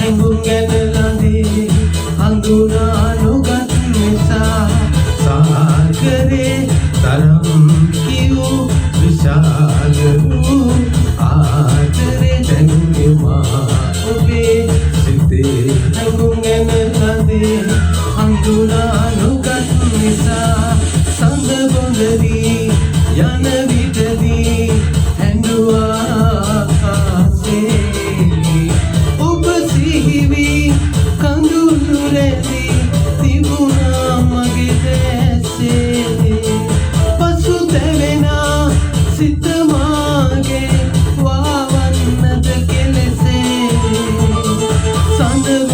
හැඟුම් ගැන ළඟේ හඳුනා නොගත් නිසා සාගරේ තරම් කියූ විශාල වූ ආදරේ දැනුනේ මා ඔබේ සිතේ හැඟුම් ගැන ළඟේ හඳුනා නොගත් නිසා සඳ බොඳදී යන විටදී හැඬුවා ආසේ ඔබ සිහිවී කඳුළු රැඳී තිබුණා මගේ දැසේ පසුතැවෙනා සිත මාගේ වවන්නද කෙලෙසේ සඳ